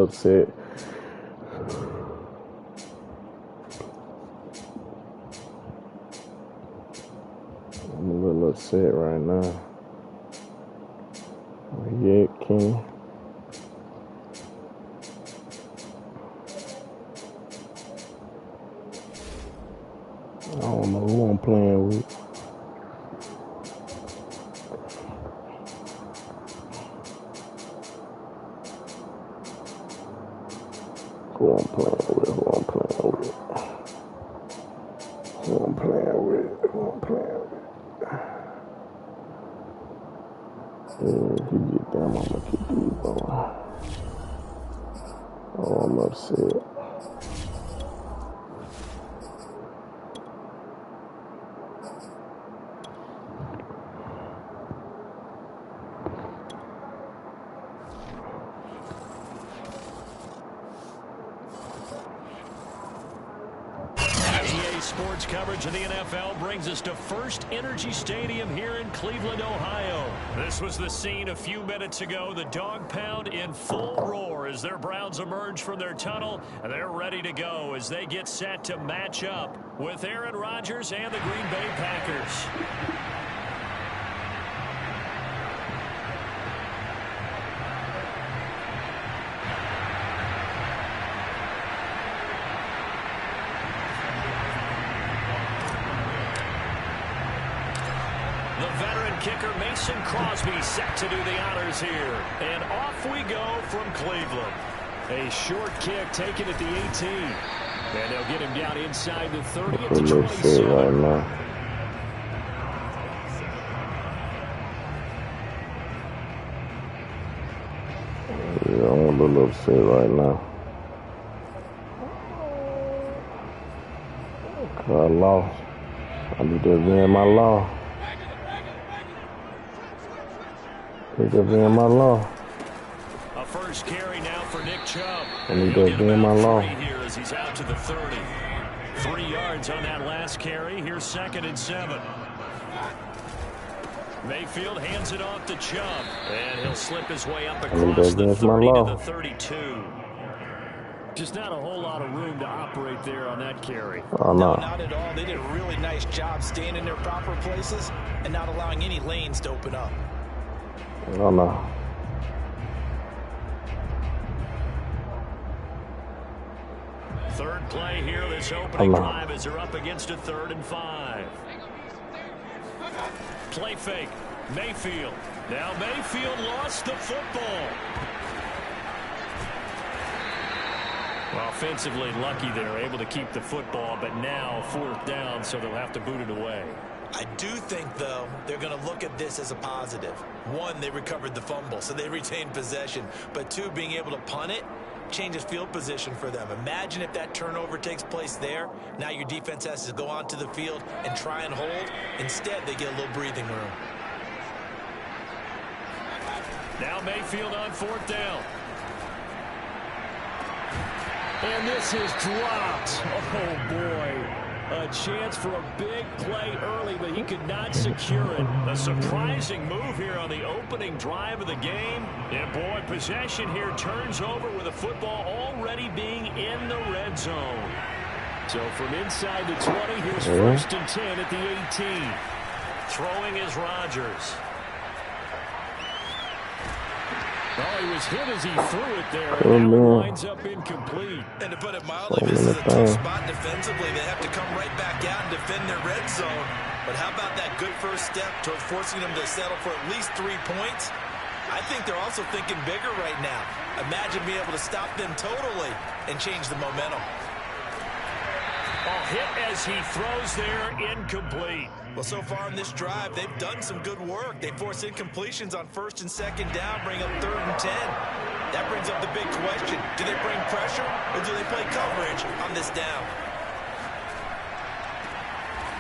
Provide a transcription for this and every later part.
upset. I'm a little upset right now. Yeah, Kenny. I don't know who I'm playing with. Who I'm playing with. Yeah, if you get them, I'm gonna keep these going. Oh, I'm upset. Sports coverage of the NFL brings us to First Energy Stadium here in Cleveland, Ohio. This was the scene a few minutes ago. The dog pound in full roar as their Browns emerge from their tunnel, and they're ready to go as they get set to match up with Aaron Rodgers and the Green Bay Packers. Kicker Mason Crosby set to do the honors here. And off we go from Cleveland. A short kick taken at the 18. And they'll get him down inside the 30 at the 27. Right now. Yeah, I'm a little upset right now. I lost. I need to win my law. A first carry now for Nick Chubb. I need to win my law. Here as he's out to the 30. 3 yards on that last carry. Here's 2nd and 7. Mayfield hands it off to Chubb. And he'll slip his way up across the 30 to the 32. Just not a whole lot of room to operate there on that carry. Oh, no, not at all. They did a really nice job staying in their proper places and not allowing any lanes to open up. Oh, no. Third play here, this opening drive as they're up against a 3rd and 5. Play fake. Mayfield. Now Mayfield lost the football. Well, offensively lucky they're able to keep the football, but now 4th down, so they'll have to boot it away. I do think, though, they're going to look at this as a positive. 1, they recovered the fumble, so they retained possession. But 2, being able to punt it changes field position for them. Imagine if that turnover takes place there. Now your defense has to go onto the field and try and hold. Instead, they get a little breathing room. Now Mayfield on 4th down. And this is dropped. Oh, boy. A chance for a big play early, but he could not secure it. A surprising move here on the opening drive of the game. And, boy, possession here turns over with the football already being in the red zone. So from inside the 20, here's 1st and 10 at the 18. Throwing is Rodgers. Oh, he was hit as he threw it there, and now it winds up incomplete. And to put it mildly, this is a tough spot defensively. They have to come right back out and defend their red zone. But how about that good first step toward forcing them to settle for at least 3 points? I think they're also thinking bigger right now. Imagine being able to stop them totally and change the momentum. Hit as he throws there, incomplete. Well, so far in this drive, they've done some good work. They force incompletions on 1st and 2nd down, bring up 3rd and 10. That brings up the big question. Do they bring pressure or do they play coverage on this down?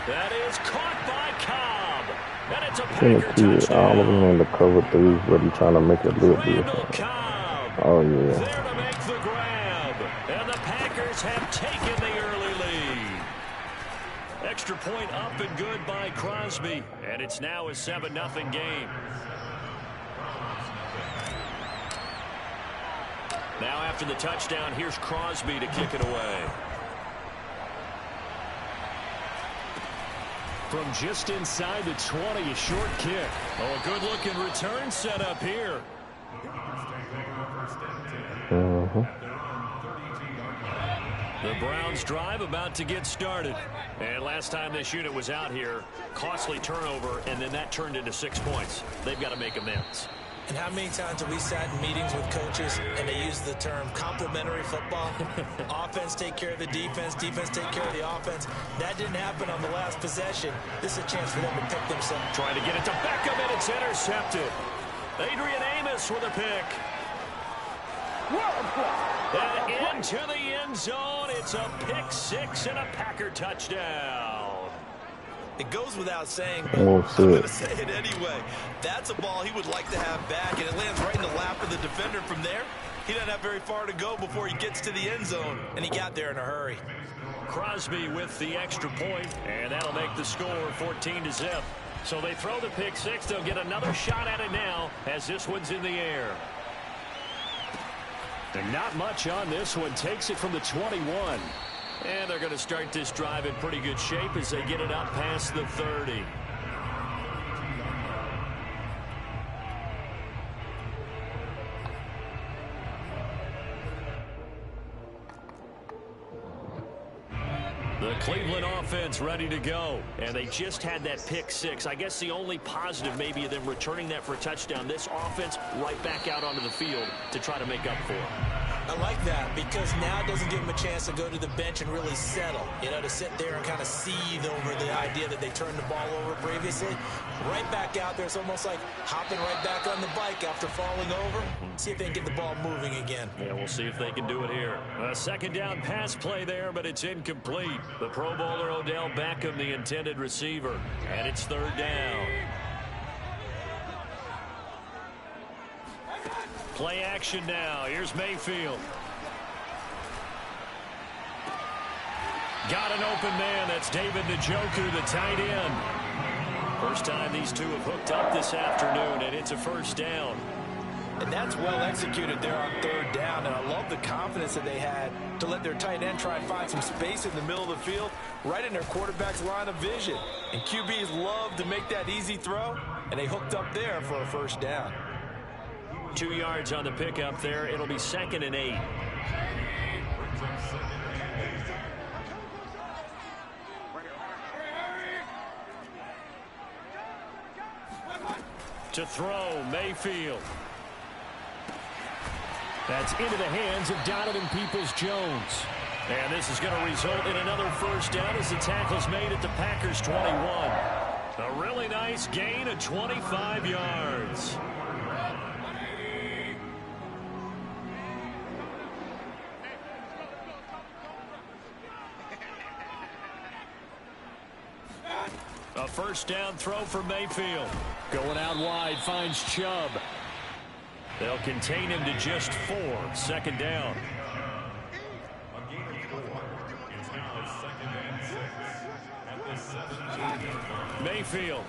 That is caught by Cobb. And it's a Packer touchdown. All of them in the cover 3, but he's trying to make it a little bit. Oh, yeah. There to make the grab. And the Packers have taken the early lead. Extra point up and good by Crosby. And it's now a 7-0 game. Now after the touchdown, here's Crosby to kick it away. From just inside the 20, a short kick. Oh, a good-looking return set up here. The Browns drive about to get started. And last time this unit was out here, costly turnover, and then that turned into 6 points. They've got to make amends. And how many times have we sat in meetings with coaches and they use the term complementary football? Offense take care of the defense, defense take care of the offense. That didn't happen on the last possession. This is a chance for them to pick themselves. Trying to get it to Beckham, and it's intercepted. Adrian Amos with a pick. And into the end zone. It's a pick six and a Packer touchdown. It goes without saying, but I'm going to say it anyway. That's a ball he would like to have back, and it lands right in the lap of the defender from there. He doesn't have very far to go before he gets to the end zone, and he got there in a hurry. Crosby with the extra point, and that'll make the score 14-0. So they throw the pick six. They'll get another shot at it now as this one's in the air. And not much on this one. Takes it from the 21. And they're going to start this drive in pretty good shape as they get it up past the 30. The Cleveland offense ready to go. And they just had that pick six. I guess the only positive maybe of them returning that for a touchdown. This offense right back out onto the field to try to make up for it. I like that because now it doesn't give them a chance to go to the bench and really settle. You know, to sit there and kind of seethe over the idea that they turned the ball over previously. Right back out there. It's almost like hopping right back on the bike after falling over. See if they can get the ball moving again. Yeah, we'll see if they can do it here. A second down pass play there, but it's incomplete. The Pro Bowler Odell Beckham, the intended receiver. And it's third down. Play action now. Here's Mayfield. Got an open man. That's David Njoku, the tight end. First time these two have hooked up this afternoon, and it's a first down. And that's well executed there on third down. And I love the confidence that they had to let their tight end try and find some space in the middle of the field, right in their quarterback's line of vision. And QBs love to make that easy throw, and they hooked up there for a first down. 2 yards on the pickup there. It'll be 2nd and 8. To throw, Mayfield. That's into the hands of Donovan Peoples-Jones. And this is going to result in another first down as the tackle's made at the Packers' 21. A really nice gain of 25 yards. A first down throw for Mayfield. Going out wide, finds Chubb. They'll contain him to just 4. Second down. Mayfield.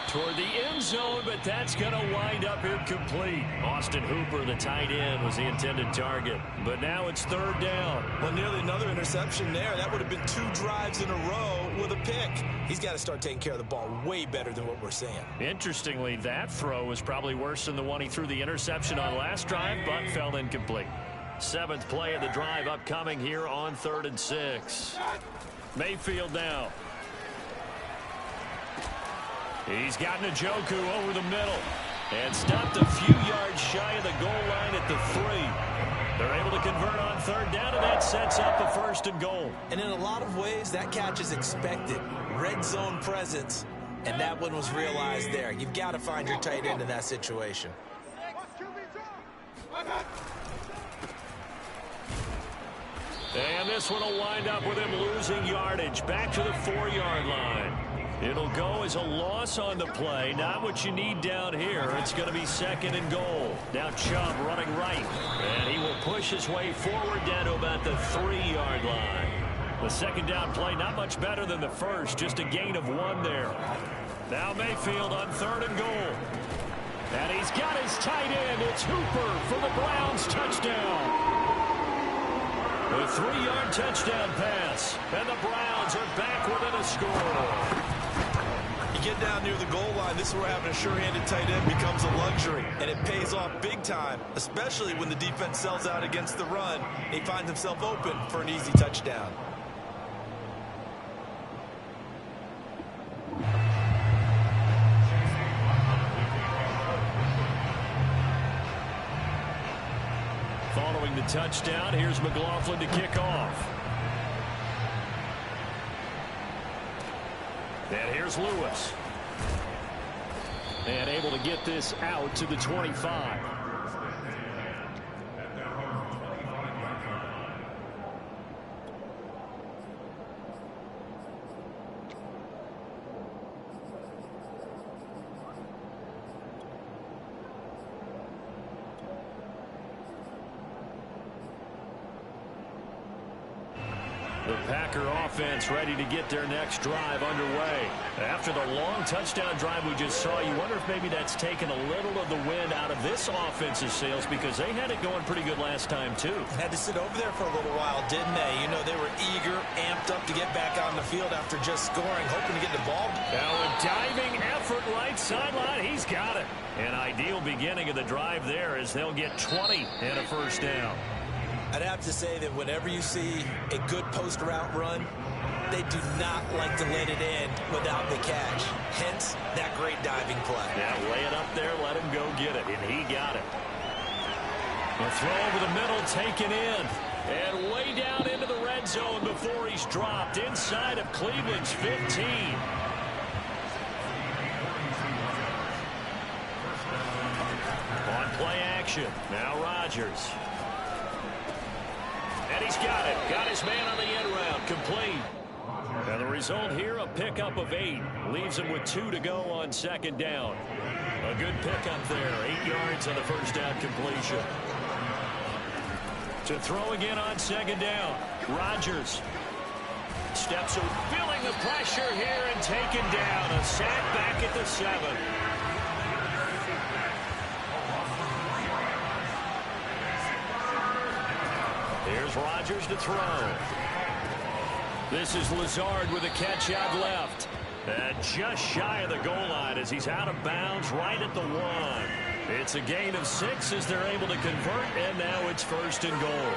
Toward the end zone, but that's going to wind up incomplete. Austin Hooper, the tight end, was the intended target. But now it's third down. Well, nearly another interception there. That would have been 2 drives in a row with a pick. He's got to start taking care of the ball way better than what we're seeing. Interestingly, that throw was probably worse than the one he threw the interception on last drive, but fell incomplete. 7th play of the drive upcoming here on 3rd and 6. Mayfield now. He's got Njoku over the middle and stopped a few yards shy of the goal line at the 3. They're able to convert on third down, and that sets up a 1st and goal. And in a lot of ways, that catch is expected. Red zone presence, and that one was realized there. You've got to find your tight end in that situation. And this one will wind up with him losing yardage back to the 4-yard line. It'll go as a loss on the play. Not what you need down here. It's going to be 2nd and goal. Now Chubb running right. And he will push his way forward down to about the 3-yard line. The 2nd down play not much better than the first. Just a gain of 1 there. Now Mayfield on 3rd and goal. And he's got his tight end. It's Hooper for the Browns touchdown. A 3-yard touchdown pass. And the Browns are back within a score. You get down near the goal line, this is where having a sure-handed tight end becomes a luxury. And it pays off big time, especially when the defense sells out against the run. He finds himself open for an easy touchdown. Following the touchdown, here's McLaughlin to kick off. And here's Lewis. And able to get this out to the 25. The Packer offense ready to get their next drive underway. After the long touchdown drive we just saw, you wonder if maybe that's taken a little of the wind out of this offense's sails, because they had it going pretty good last time too. Had to sit over there for a little while, didn't they? You know, they were eager, amped up to get back on the field after just scoring, hoping to get the ball. Now a diving effort right sideline. He's got it. An ideal beginning of the drive there as they'll get 20 and a first down. I'd have to say that whenever you see a good post route run, they do not like to let it end without the catch. Hence, that great diving play. Yeah, lay it up there, let him go get it, and he got it. A throw over the middle, taken in, and way down into the red zone before he's dropped inside of Cleveland's 15. On play action, now Rodgers. And he's got it. Got his man on the end round. Complete. And the result here, a pickup of 8. Leaves him with 2 to go on second down. A good pickup there. 8 yards on the first down completion. To throw again on second down. Rodgers steps up, feeling the pressure here and taken down. A sack back at the 7. Here's Rodgers to throw. This is Lazard with a catch out left. And just shy of the goal line as he's out of bounds right at the 1. It's a gain of 6 as they're able to convert, and now it's first and goal.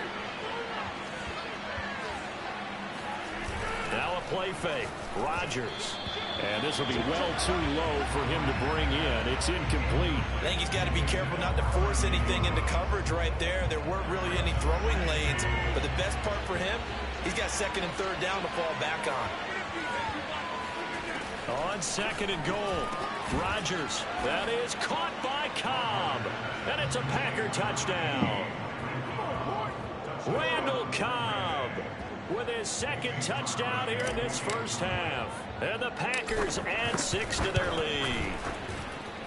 Now a play fake. Rodgers. And this will be well too low for him to bring in. It's incomplete. I think he's got to be careful not to force anything into coverage right there. There weren't really any throwing lanes. But the best part for him, he's got second and third down to fall back on. On second and goal, Rodgers. That is caught by Cobb. And it's a Packer touchdown. Randall Cobb with his second touchdown here in this first half. And the Packers add 6 to their lead.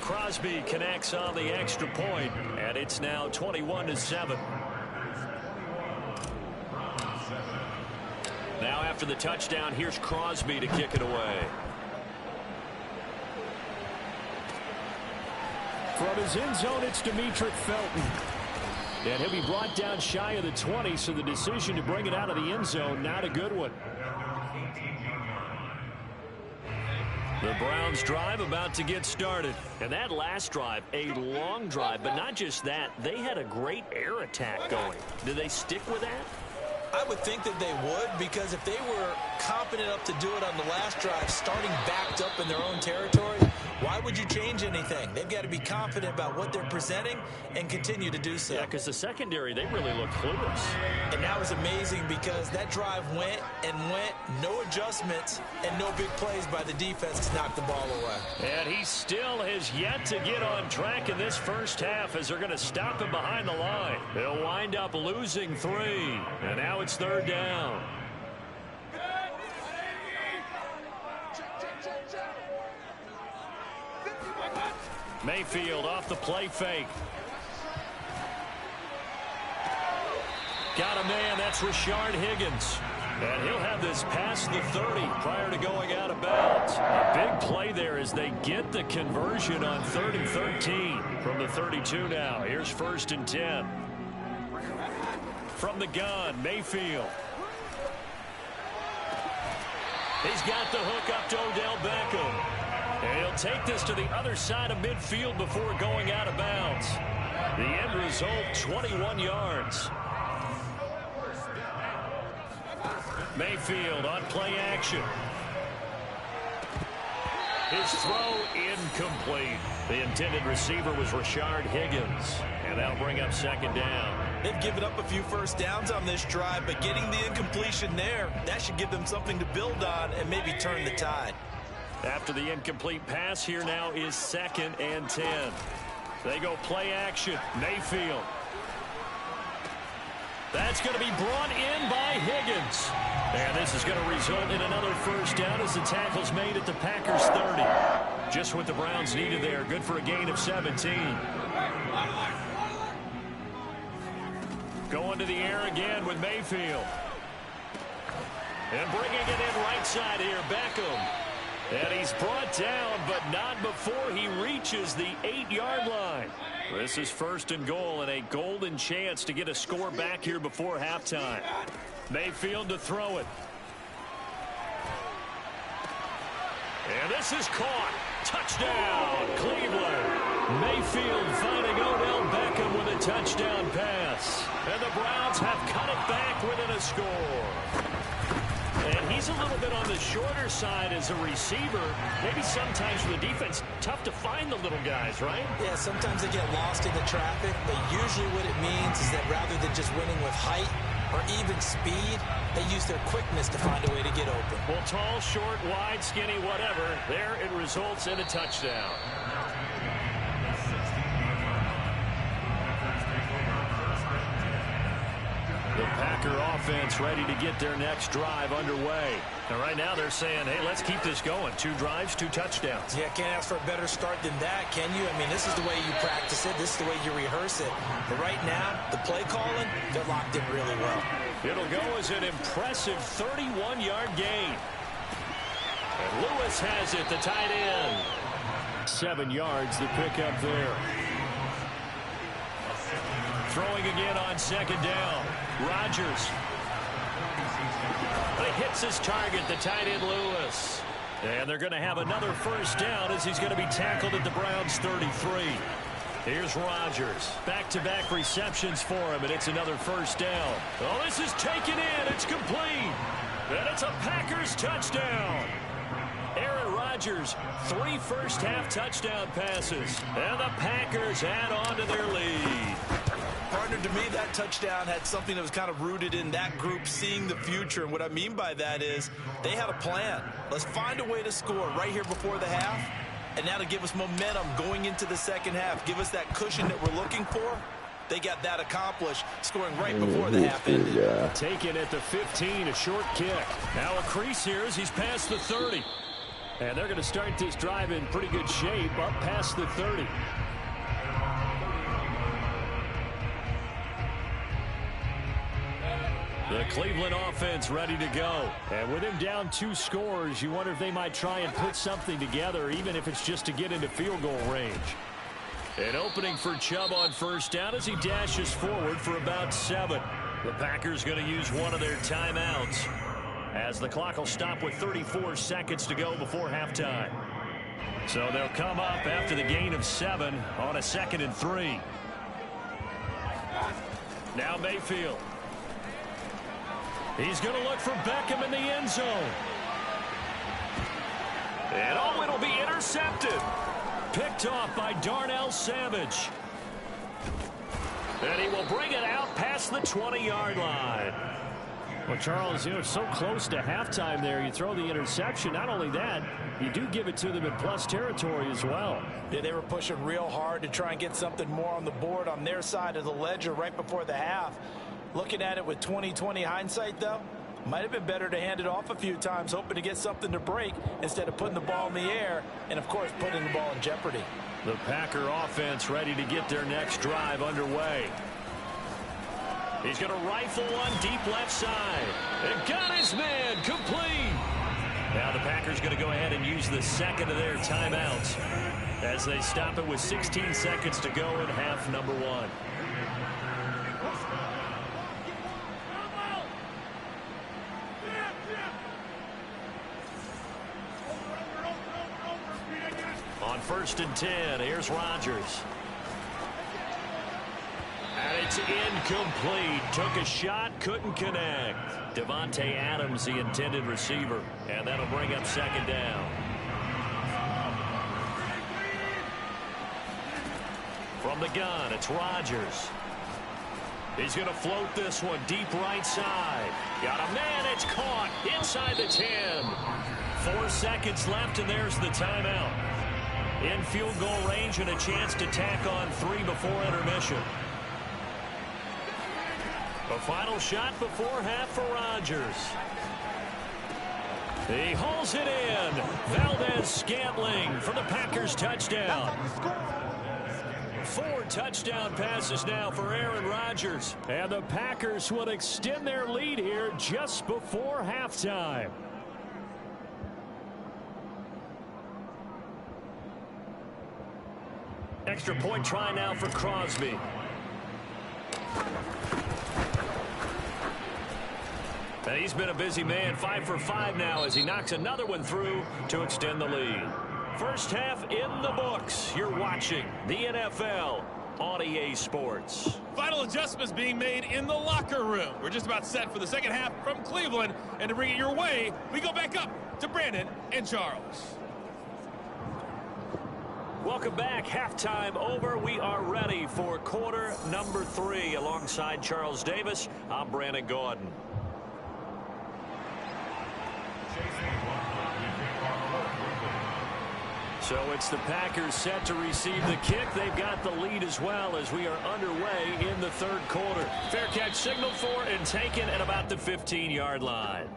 Crosby connects on the extra point, and it's now 21-7. Now after the touchdown, here's Crosby to kick it away. From his end zone, it's Demetric Felton. And he'll be brought down shy of the 20, so the decision to bring it out of the end zone, not a good one. The Browns drive about to get started. And that last drive, a long drive, but not just that, they had a great air attack going. Do they stick with that? I would think that they would, because if they were confident enough to do it on the last drive, starting backed up in their own territory, why would you change anything? They've got to be confident about what they're presenting and continue to do so. Yeah, because the secondary, they really looked clueless. And that was amazing because that drive went and went, no adjustments, and no big plays by the defense to knock the ball away. And he still has yet to get on track in this first half as they're going to stop him behind the line. They'll wind up losing 3. And now it's third down. Mayfield off the play fake. Got a man, that's Rashard Higgins. And he'll have this past the 30 prior to going out of bounds. A big big play there as they get the conversion on 3rd and 13 from the 32 now. Here's 1st and 10. From the gun, Mayfield. He's got the hook up to Odell Beckham. And he'll take this to the other side of midfield before going out of bounds. The end result, 21 yards. Mayfield on play action. His throw incomplete. The intended receiver was Rashard Higgins. And that'll bring up 2nd down. They've given up a few first downs on this drive, but getting the incompletion there, that should give them something to build on and maybe turn the tide. After the incomplete pass, here now is 2nd and 10. They go play action. Mayfield. That's going to be brought in by Higgins. And this is going to result in another first down as the tackle's made at the Packers 30. Just what the Browns needed there. Good for a gain of 17. Going to the air again with Mayfield. And bringing it in right side here, Beckham. And he's brought down, but not before he reaches the 8-yard line. This is 1st and goal and a golden chance to get a score back here before halftime. Mayfield to throw it. And this is caught. Touchdown, Cleveland. Mayfield finding Odell Beckham with a touchdown pass. And the Browns have cut it back within a score. And he's a little bit on the shorter side as a receiver. Maybe sometimes for the defense, tough to find the little guys, right? Yeah, sometimes they get lost in the traffic, but usually what it means is that rather than just winning with height or even speed, they use their quickness to find a way to get open. Well, tall, short, wide, skinny, whatever, there it results in a touchdown. The Packer offense ready to get their next drive underway. And right now they're saying, hey, let's keep this going. 2 drives, 2 touchdowns. Yeah, can't ask for a better start than that, can you? I mean, this is the way you practice it. This is the way you rehearse it. But right now, the play calling, they're locked in really well. It'll go as an impressive 31-yard gain. And Lewis has it, the tight end. 7 yards, the pickup there. Throwing again on 2nd down. Rodgers. But he hits his target, the tight end Lewis. And they're going to have another first down as he's going to be tackled at the Browns 33. Here's Rodgers. Back-to-back receptions for him, and it's another first down. Oh, this is taken in. It's complete. And it's a Packers touchdown. Aaron Rodgers, 3 first-half touchdown passes. And the Packers add on to their lead. Partner, to me, that touchdown had something that was kind of rooted in that group seeing the future. And what I mean by that is they had a plan. Let's find a way to score right here before the half. And now to give us momentum going into the second half, give us that cushion that we're looking for. They got that accomplished, scoring right before the half ended. Yeah. Taken at the 15, a short kick. Now a crease here as he's past the 30. And they're going to start this drive in pretty good shape up past the 30. The Cleveland offense ready to go. And with him down 2 scores, you wonder if they might try and put something together, even if it's just to get into field goal range. An opening for Chubb on first down as he dashes forward for about 7. The Packers going to use one of their timeouts as the clock will stop with 34 seconds to go before halftime. So they'll come up after the gain of 7 on a 2nd and 3. Now Mayfield. He's going to look for Beckham in the end zone. And oh, it'll be intercepted. Picked off by Darnell Savage. And he will bring it out past the 20-yard line. Well, Charles, you know, so close to halftime there. You throw the interception. Not only that, you do give it to them in plus territory as well. Yeah, they were pushing real hard to try and get something more on the board on their side of the ledger right before the half. Looking at it with 20/20 hindsight, though, might have been better to hand it off a few times, hoping to get something to break instead of putting the ball in the air and, of course, putting the ball in jeopardy. The Packer offense ready to get their next drive underway. He's going to rifle one deep left side. And got his man complete. Now the Packers going to go ahead and use the second of their timeouts as they stop it with 16 seconds to go in half number one. On 1st and 10, here's Rodgers. And it's incomplete. Took a shot, couldn't connect. Devontae Adams, the intended receiver. And that'll bring up second down. From the gun, it's Rodgers. He's going to float this one deep right side. Got a man, it's caught inside the 10. 4 seconds left, and there's the timeout. In field goal range and a chance to tack on 3 before intermission. A final shot before half for Rodgers. He hauls it in. Valdez-Scantling for the Packers touchdown. 4 touchdown passes now for Aaron Rodgers. And the Packers will extend their lead here just before halftime. Extra point try now for Crosby. And he's been a busy man, 5 for 5 now as he knocks another one through to extend the lead. First half in the books. You're watching the NFL on EA Sports. Final adjustments being made in the locker room. We're just about set for the second half from Cleveland. And to bring it your way, we go back up to Brandon and Charles. Welcome back. Halftime over. We are ready for quarter number 3. Alongside Charles Davis, I'm Brandon Gordon. So it's the Packers set to receive the kick. They've got the lead as well as we are underway in the third quarter. Fair catch signaled for and taken at about the 15-yard line.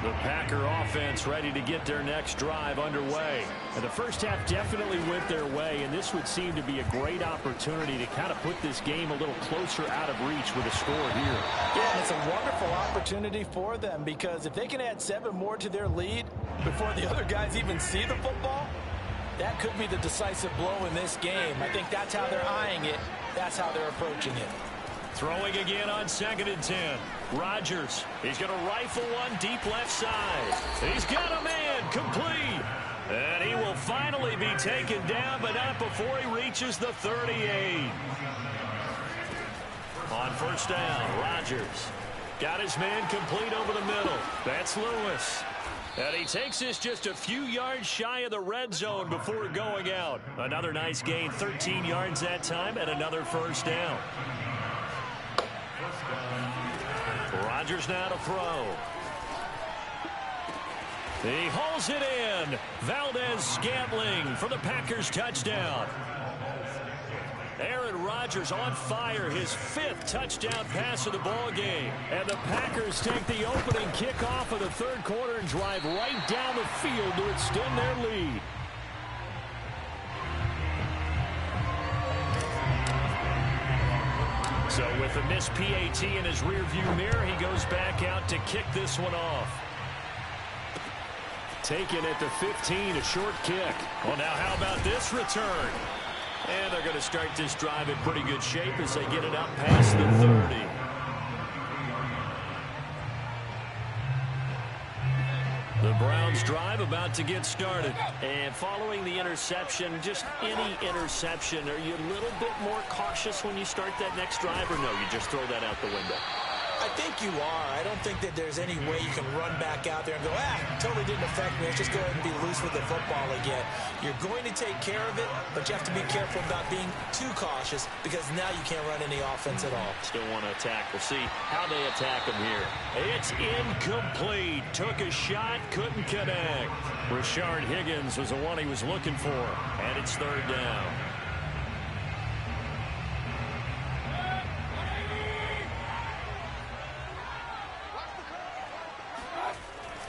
The Packer offense ready to get their next drive underway. And the first half definitely went their way, and this would seem to be a great opportunity to kind of put this game a little closer out of reach with a score here. Yeah, and it's a wonderful opportunity for them because if they can add 7 more to their lead before the other guys even see the football, that could be the decisive blow in this game. I think that's how they're eyeing it. That's how they're approaching it. Throwing again on 2nd and 10. Rodgers, he's going to rifle one deep left side. He's got a man, complete. And he will finally be taken down, but not before he reaches the 38. On first down, Rodgers got his man complete over the middle. That's Lewis. And he takes this just a few yards shy of the red zone before going out. Another nice gain, 13 yards that time, and another first down. Rodgers now to throw. He hauls it in. Valdez-Scantling for the Packers touchdown. Aaron Rodgers on fire, his 5th touchdown pass of the ball game. And the Packers take the opening kickoff of the third quarter and drive right down the field to extend their lead. So with a missed PAT in his rearview mirror, he goes back out to kick this one off. Taken at the 15, a short kick. Well, now how about this return? And they're going to start this drive in pretty good shape as they get it up past the 30. The Browns drive about to get started. And following the interception, just any interception, are you a little bit more cautious when you start that next drive, or no, you just throw that out the window? I think you are. I don't think that there's any way you can run back out there and go, totally didn't affect me. Let's just go ahead and be loose with the football again. You're going to take care of it, but you have to be careful about being too cautious because now you can't run any offense at all. Still want to attack. We'll see how they attack him here. It's incomplete. Took a shot, couldn't connect. Rashard Higgins was the one he was looking for, and it's third down.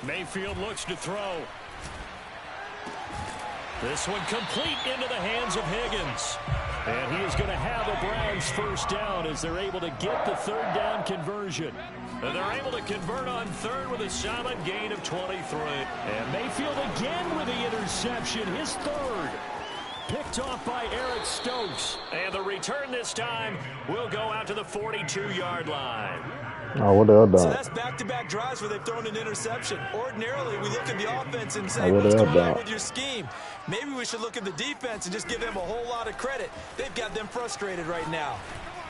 Mayfield looks to throw. This one complete into the hands of Higgins. And he is going to have a Browns first down as they're able to get the third down conversion. And they're able to convert on third with a solid gain of 23. And Mayfield again with the interception, his third. Picked off by Eric Stokes. And the return this time will go out to the 42-yard line. Oh, what the hell done? So that's back-to-back drives where they've thrown an interception. Ordinarily, we look at the offense and say, what's going on with your scheme? Maybe we should look at the defense and just give them a whole lot of credit. They've got them frustrated right now.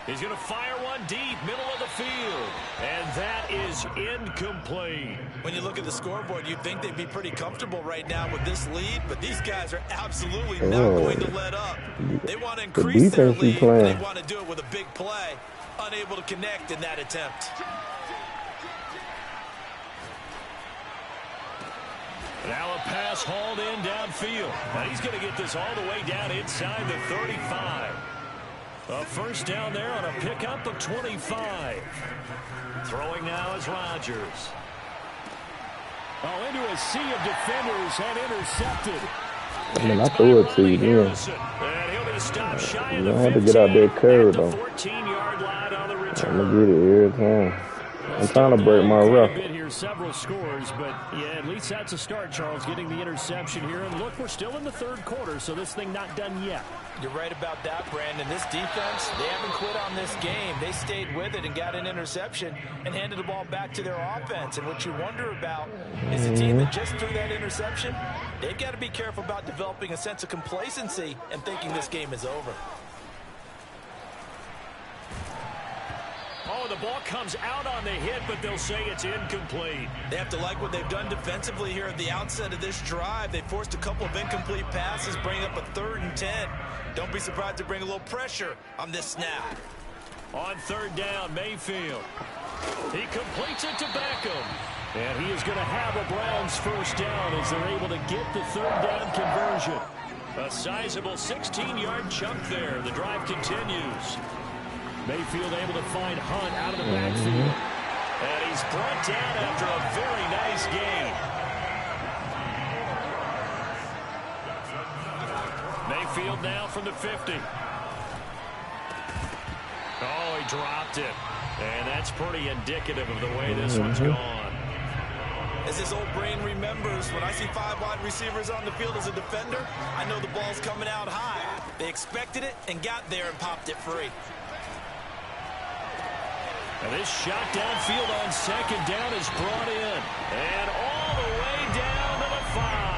He's going to fire one deep, middle of the field. And that is incomplete. When you look at the scoreboard, you'd think they'd be pretty comfortable right now with this lead, but these guys are absolutely not going to let up. They want to increase their lead, and they want to do it with a big play. Unable to connect in that attempt. Now a pass hauled in downfield. Now he's going to get this all the way down inside the 35. A first down there on a pickup of 25. Throwing now is Rodgers. Oh, into a sea of defenders and intercepted. I mean, I threw it to you, yeah. And he'll be stopped shy of the 15. You have to get out there curve, though. 14-yard line on the return. I'm going to get it every time. I'm trying to break my record. Here, several scores, but yeah, at least that's a start, Charles, getting the interception here. And look, we're still in the third quarter, so this thing not done yet. You're right about that, Brandon. This defense, they haven't quit on this game. They stayed with it and got an interception and handed the ball back to their offense. And what you wonder about is the team that just threw that interception, they've got to be careful about developing a sense of complacency and thinking this game is over. Oh, the ball comes out on the hit, but they'll say it's incomplete. They have to like what they've done defensively here at the outset of this drive. They forced a couple of incomplete passes, bring up a 3rd and 10. Don't be surprised to bring a little pressure on this snap. On third down, Mayfield. He completes it to Beckham. And he is going to have a Browns first down as they're able to get the third down conversion. A sizable 16-yard chunk there. The drive continues. Mayfield able to find Hunt out of the backfield. And he's brought down after a very nice gain. Mayfield now from the 50. Oh, he dropped it. And that's pretty indicative of the way this one's gone. As his old brain remembers, when I see 5 wide receivers on the field as a defender, I know the ball's coming out high. They expected it and got there and popped it free. And this shot downfield on second down is brought in. And all the way down to the 5.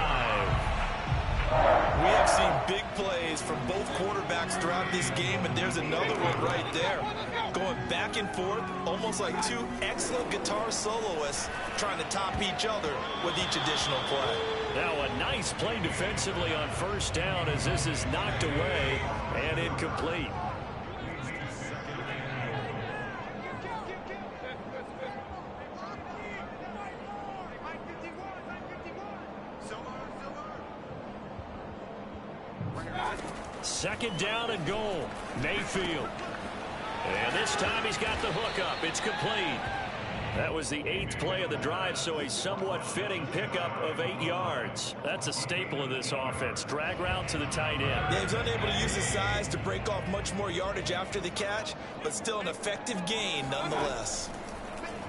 We have seen big plays from both quarterbacks throughout this game, and there's another one right there. Going back and forth, almost like 2 excellent guitar soloists trying to top each other with each additional play. Now a nice play defensively on first down as this is knocked away and incomplete. Second down and goal. Mayfield. And this time he's got the hook up. It's complete. That was the 8th play of the drive, so a somewhat fitting pickup of 8 yards. That's a staple of this offense. Drag route to the tight end. Yeah, he's unable to use his size to break off much more yardage after the catch, but still an effective gain nonetheless.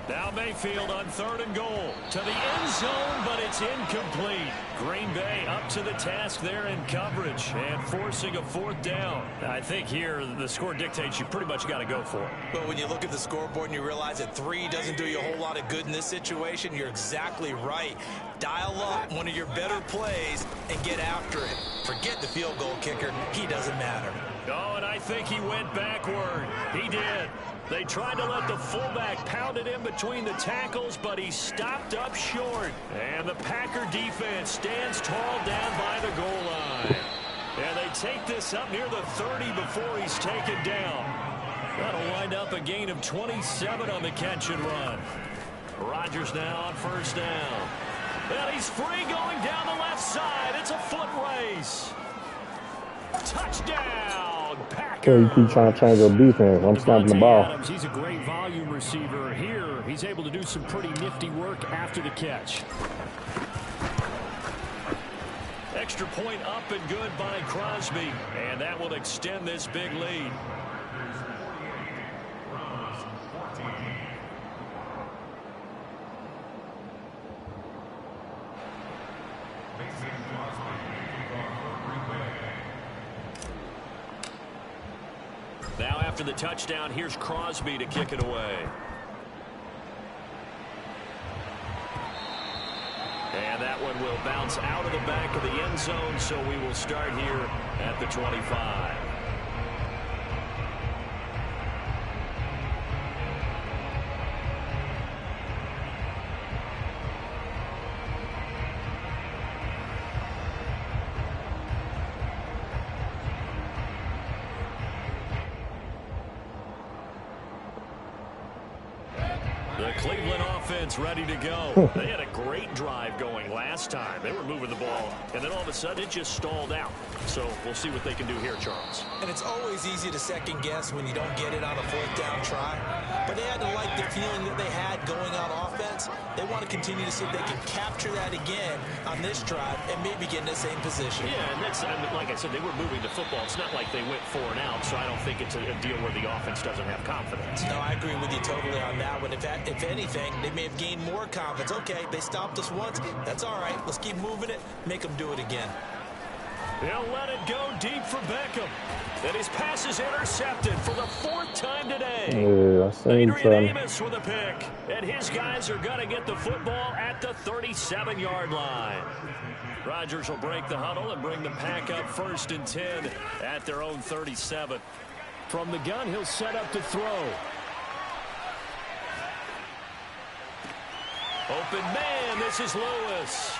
Now Mayfield on third and goal. To the end zone, but it's incomplete. Green Bay up to the task there in coverage and forcing a 4th down. I think here the score dictates you pretty much got to go for it. But when you look at the scoreboard and you realize that 3 doesn't do you a whole lot of good in this situation, you're exactly right. Dial up one of your better plays and get after it. Forget the field goal kicker. He doesn't matter. Oh, and I think he went backward. He did. They tried to let the fullback pound it in between the tackles, but he stopped up short. And the Packer defense stands tall down by the goal line. And they take this up near the 30 before he's taken down. That'll wind up a gain of 27 on the catch and run. Rodgers now on first down. And he's free going down the left side. It's a foot race. Touchdown, Packer. You keep trying to change your defense. I'm snapping the ball. Adams, he's a great volume receiver. Here, he's able to do some pretty nifty work after the catch. extra point up and good by Crosby. And that will extend this big lead. Now after the touchdown, here's Crosby to kick it away. And that one will bounce out of the back of the end zone, so we will start here at the 25. The Cleveland offense ready to go. They had a great drive going last time. They were moving the ball, and then all of a sudden it just stalled out. So we'll see what they can do here, Charles. And it's always easy to second guess when you don't get it on a fourth down try. But they had to like the feeling that they had going on offense. They want to continue to see if they can capture that again on this drive and maybe get in the same position. Yeah, and that's, like I said, they were moving the football. It's not like they went 4 and out, so I don't think it's a deal where the offense doesn't have confidence. No, I agree with you totally on that one. If anything, they may have gained more confidence. Okay, they stopped us once. That's all right. Let's keep moving it. Make them do it again. They'll let it go deep for Beckham. And his pass is intercepted for the 4th time today. Yeah, I seen Adrian Amos with a pick. And his guys are going to get the football at the 37-yard line. Rodgers will break the huddle and bring the pack up 1st and 10 at their own 37. From the gun, he'll set up to throw. Open man, this is Lewis.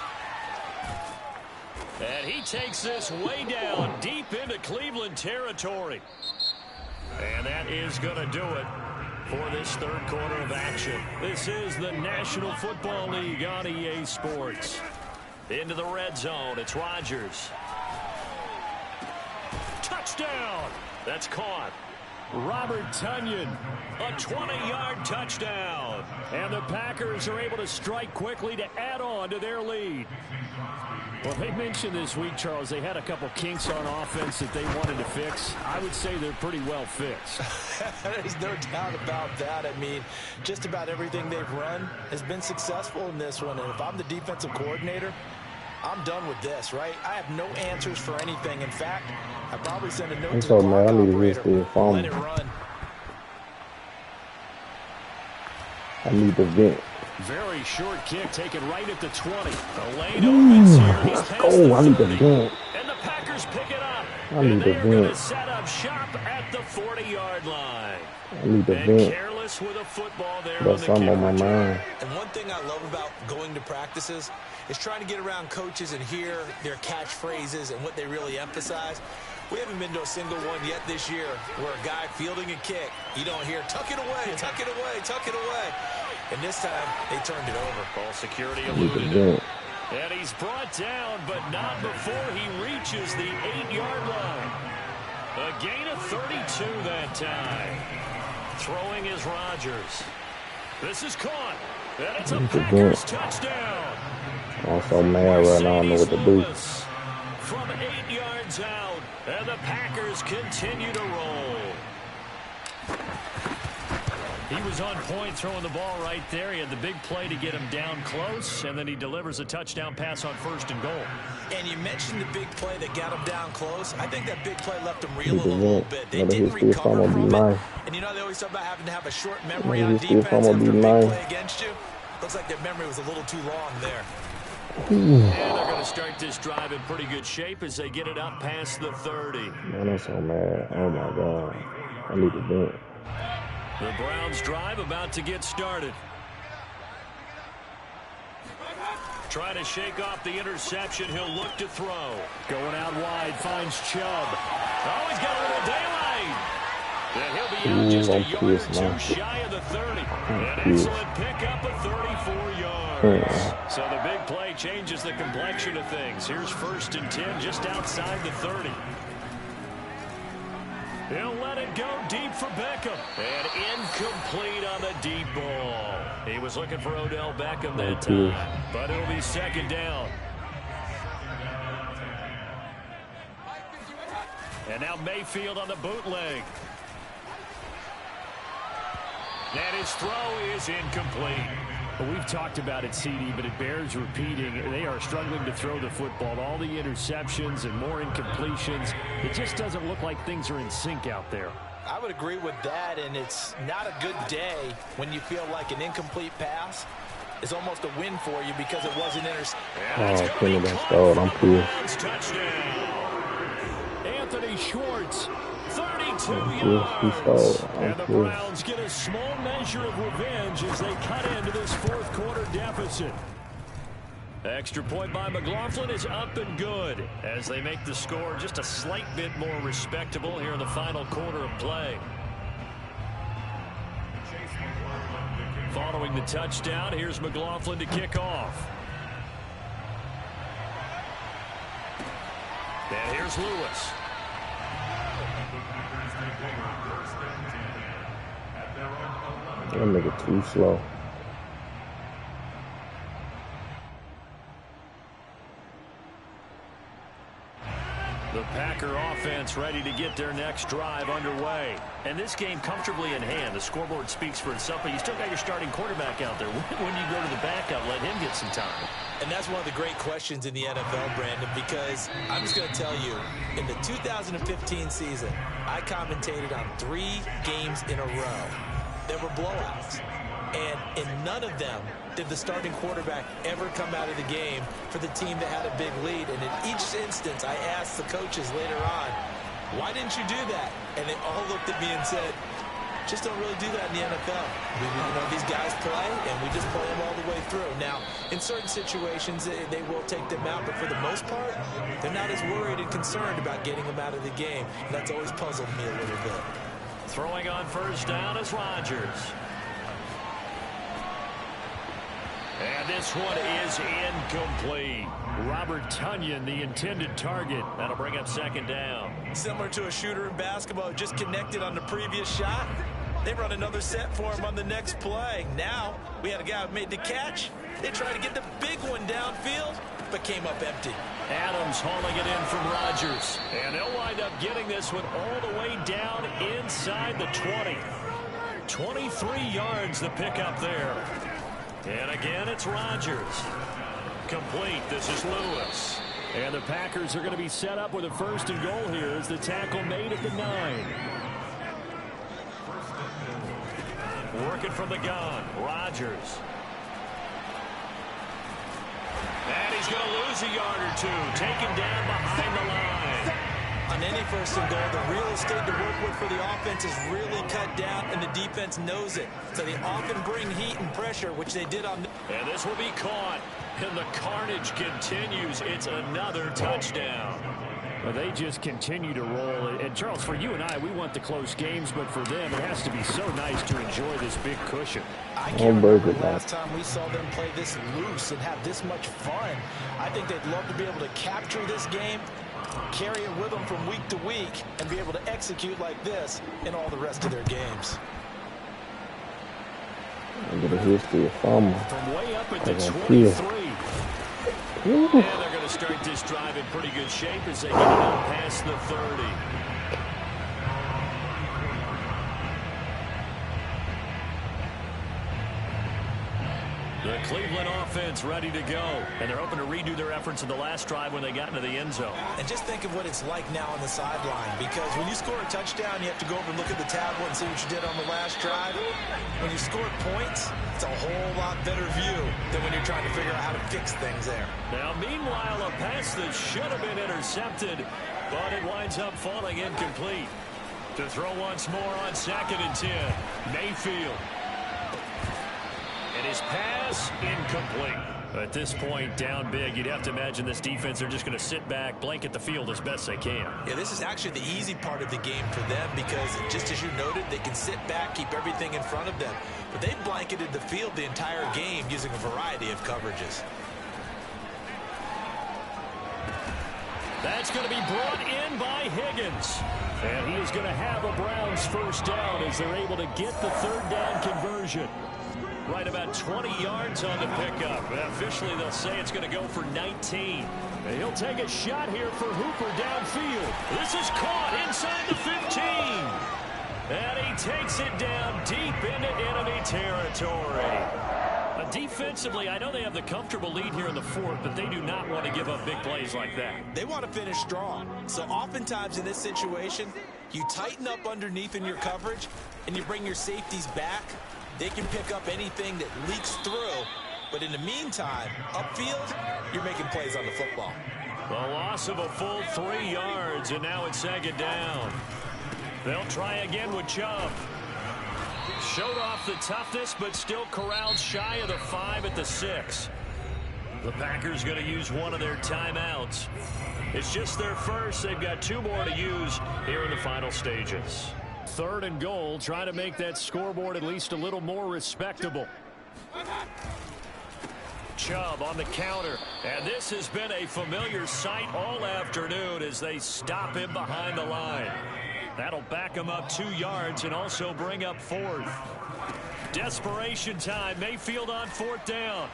And he takes this way down, deep into Cleveland territory. And that is going to do it for this 3rd quarter of action. This is the National Football League on EA Sports. Into the red zone, it's Rodgers. Touchdown! That's caught. Robert Tonyan, a 20-yard touchdown. And the Packers are able to strike quickly to add on to their lead. Well, they mentioned this week, Charles, they had a couple kinks on offense that they wanted to fix. I would say they're pretty well fixed. There's no doubt about that. I mean, just about everything they've run has been successful in this one. And if I'm the defensive coordinator, I'm done with this, right? I have no answers for anything. In fact, I probably send a note to the clock operator. Let it run. I need the vent. Very short kick taken right at the 20. The lane opens here. He's past the I need the 30. vent. And the Packers pick it up. I need and the they're going to vent. set up shop at the 40-yard line. I need the And vent. careless with a football there That's on the something on my kick return. mind. And one thing I love about going to practices is trying to get around coaches and hear their catchphrases and what they really emphasize. We haven't been to a single one yet this year where a guy fielding a kick, you don't hear, tuck it away, tuck it away, tuck it away. And this time, they turned it over. Ball security I need the eluded. vent. And he's brought down, but not before he reaches the 8-yard line. A gain of 32 that time. Throwing is Rodgers. This is caught. And it's a Packers touchdown. I'm so mad right now. I don't know what to do. Lewis from 8 yards out. And the Packers continue to roll. He was on point throwing the ball right there. He had the big play to get him down close, and then he delivers a touchdown pass on 1st and goal. And you mentioned the big play that got him down close. I think that big play left him reeling a little bit. They didn't recover from it. And you know, they always talk about having to have a short memory on defense after a big play against you. Looks like their memory was a little too long there. And they're going to start this drive in pretty good shape as they get it up past the 30. Man, I'm so mad. Oh, my God. I need the vent. The Browns drive about to get started. Trying to shake off the interception. He'll look to throw. Going out wide, finds Chubb. Oh, he's got a little daylight. And he'll be out just a yard or 2 shy of the 30. An excellent pickup of 34 yards. So the big play changes the complexion of things. Here's 1st and 10 just outside the 30. He'll let it go deep for Beckham. And incomplete on the deep ball. He was looking for Odell Beckham that time. But it'll be 2nd down. And now Mayfield on the bootleg. And his throw is incomplete. Well, we've talked about it, CD, but it bears repeating. They are struggling to throw the football. All the interceptions and more incompletions. It just doesn't look like things are in sync out there. I would agree with that, and it's not a good day when you feel like an incomplete pass is almost a win for you because it wasn't intercepted. Oh, Kenny Madden stalled. I'm pissed. Touchdown. Anthony Schwartz, 32 He yards. stalled. And the Browns get a small measure of revenge as they cut into this fourth quarter deficit. Extra point by McLaughlin is up and good as they make the score just a slight bit more respectable here in the final quarter of play. Following the touchdown, here's McLaughlin to kick off. And here's Lewis. That nigga too slow. The Packer offense ready to get their next drive underway. And this game comfortably in hand. The scoreboard speaks for itself, but you still got your starting quarterback out there. When you go to the backup, let him get some time. And that's one of the great questions in the NFL, Brandon, because I'm just going to tell you, in the 2015 season, I commentated on 3 games in a row. There were blowouts. And in none of them did the starting quarterback ever come out of the game for the team that had a big lead. And in each instance, I asked the coaches later on, why didn't you do that? And they all looked at me and said, just don't really do that in the NFL. These guys play, and we just play them all the way through. Now, in certain situations, they will take them out, but for the most part, they're not as worried and concerned about getting them out of the game. And that's always puzzled me a little bit. Throwing on first down is Rodgers. And this one is incomplete. Robert Tonyan, the intended target. That'll bring up second down. Similar to a shooter in basketball, just connected on the previous shot. They run another set for him on the next play. Now, we had a guy who made the catch. They tried to get the big one downfield, but came up empty. Adams hauling it in from Rodgers. And they'll wind up getting this one all the way down inside the 20. 23 yards the pickup there. And again, it's Rodgers. Complete. This is Lewis. And the Packers are going to be set up with a first and goal here as the tackle made at the 9. Working from the gun. Rodgers. And he's going to lose a yard or two. Taken down behind the line. On any first and goal, the real estate to work with for the offense is really cut down, and the defense knows it. So they often bring heat and pressure, which they did on. And this will be caught, and the carnage continues. It's another touchdown. Well, they just continue to roll. And, Charles, for you and I, we want the close games, but for them, it has to be so nice to enjoy this big cushion. I can't remember the last time we saw them play this loose and have this much fun. I think they'd love to be able to capture this game, carry it with them from week to week, and be able to execute like this in all the rest of their games. Look at the history of fumble. From way up at the 23. And they're going to start this drive in pretty good shape as they get it out past the 30. The Cleveland offense ready to go. And they're hoping to redo their efforts in the last drive when they got into the end zone. And just think of what it's like now on the sideline. Because when you score a touchdown, you have to go over and look at the tablet and see what you did on the last drive. When you score points, it's a whole lot better view than when you're trying to figure out how to fix things there. Now, meanwhile, a pass that should have been intercepted, but it winds up falling incomplete. To throw once more on 2nd and 10, Mayfield. And his pass incomplete. At this point, down big, you'd have to imagine this defense are just going to sit back, blanket the field as best they can. Yeah, this is actually the easy part of the game for them because, just as you noted, they can sit back, keep everything in front of them. But they've blanketed the field the entire game using a variety of coverages. That's going to be brought in by Higgins. And he is going to have a Browns first down as they're able to get the 3rd down conversion. Right about 20 yards on the pickup. Officially, they'll say it's going to go for 19. And he'll take a shot here for Hooper downfield. This is caught inside the 15. And he takes it down deep into enemy territory. Defensively, I know they have the comfortable lead here in the fourth, but they do not want to give up big plays like that. They want to finish strong. So oftentimes in this situation, you tighten up underneath in your coverage, and you bring your safeties back. They can pick up anything that leaks through. But in the meantime, upfield, you're making plays on the football. The loss of a full 3 yards, and now it's second down. They'll try again with Chubb. Showed off the toughness, but still corralled shy of the 5 at the 6. The Packers going to use one of their timeouts. It's just their first. They've got 2 more to use here in the final stages. 3rd and goal. Try to make that scoreboard at least a little more respectable. Chubb on the counter. And this has been a familiar sight all afternoon as they stop him behind the line. That'll back him up 2 yards and also bring up 4th. Desperation time. Mayfield on 4th down.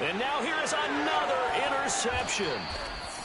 And now here is another interception.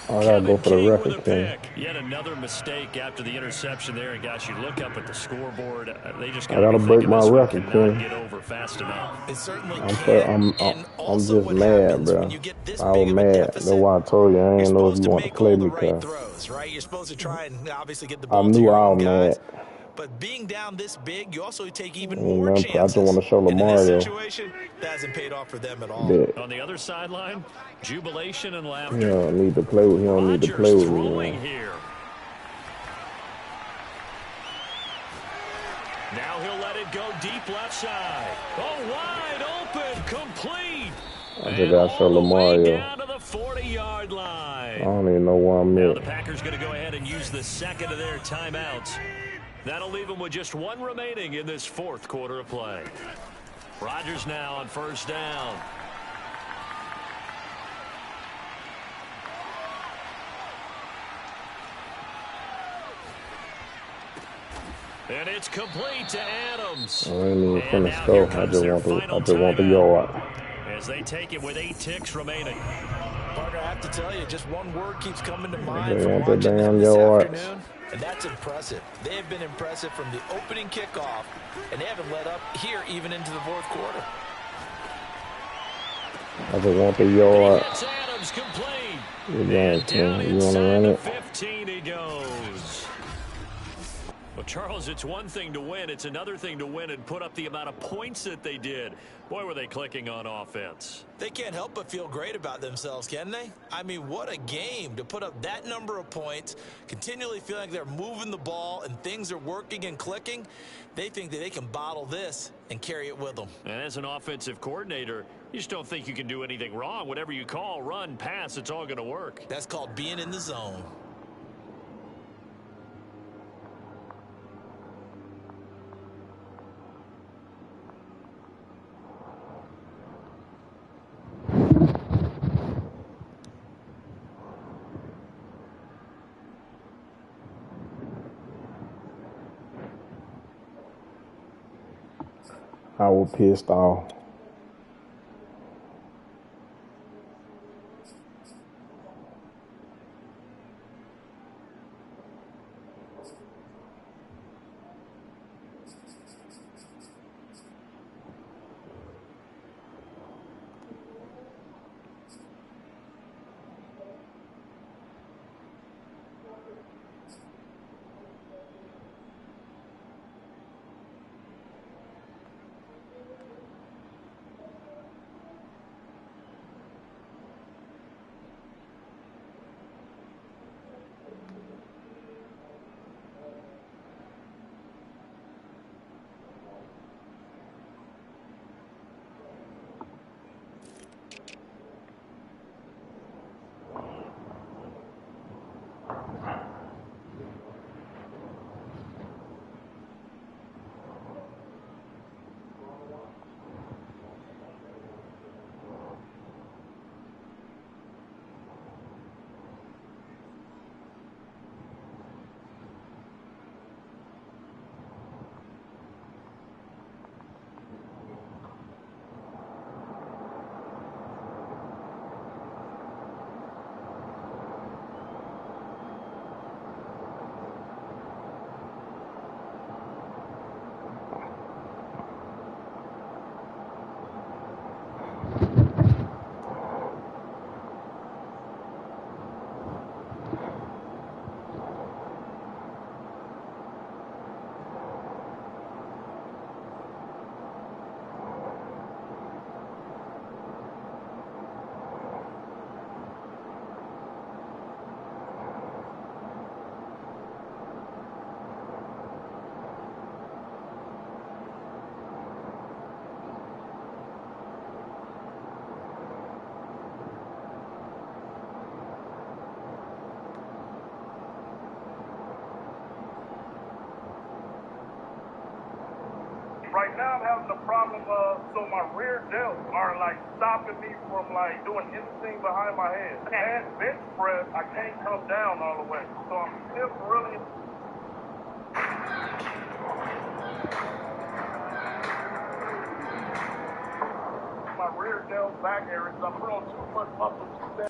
I gotta go for the record thing. Yet another mistake after the interception there. And gosh, you look up at the scoreboard. They just I gotta break my record, King. Get over fast enough. It certainly I'm just mad, bro. I was mad. That's why I told you I ain't know if you want to play me, cuz. Right? You're supposed to try and obviously get the I ball to knew your I own was guys. mad. But being down this big, you also take even You more know, I chances. just want to show And in Lamar, this situation, that hasn't paid off for them at all. that On the other sideline, jubilation and laughter. he don't need to play with. He don't need to play with me. Man. Here. Now he'll let it go deep left side. Oh, wide open, complete. I just got to show Lamar, yo. Down to the 40-yard line. I don't even know where I'm Now at. the Packers going to go ahead and use the second of their timeouts. That'll leave them with just 1 remaining in this 4th quarter of play. Rodgers now on 1st down. And it's complete to Adams. I ain't even And finished now go. here I comes just their want the final yard. timeout as they take it with 8 ticks remaining. Parker, I have to tell you, just one word keeps coming to mind They from want the watching them damn this yards. afternoon, and that's impressive. They have been impressive from the opening kickoff, and they haven't let up here even into the 4th quarter. I just want the yard. It's Adams complete. You And down want to inside run the it? 15 he goes. Well, Charles, it's one thing to win. It's another thing to win and put up the amount of points that they did. Boy, were they clicking on offense. They can't help but feel great about themselves, can they? I mean, what a game to put up that number of points, continually feeling like they're moving the ball and things are working and clicking. They think that they can bottle this and carry it with them. And as an offensive coordinator, you just don't think you can do anything wrong. Whatever you call, run, pass, it's all going to work. That's called being in the zone. I was pissed off. now I'm having the problem of, so my rear delts are like stopping me from like doing anything behind my head. Okay. And bench press, I can't come down all the way. So I'm still really. My rear delt back area, so I put on too much muscle too fast.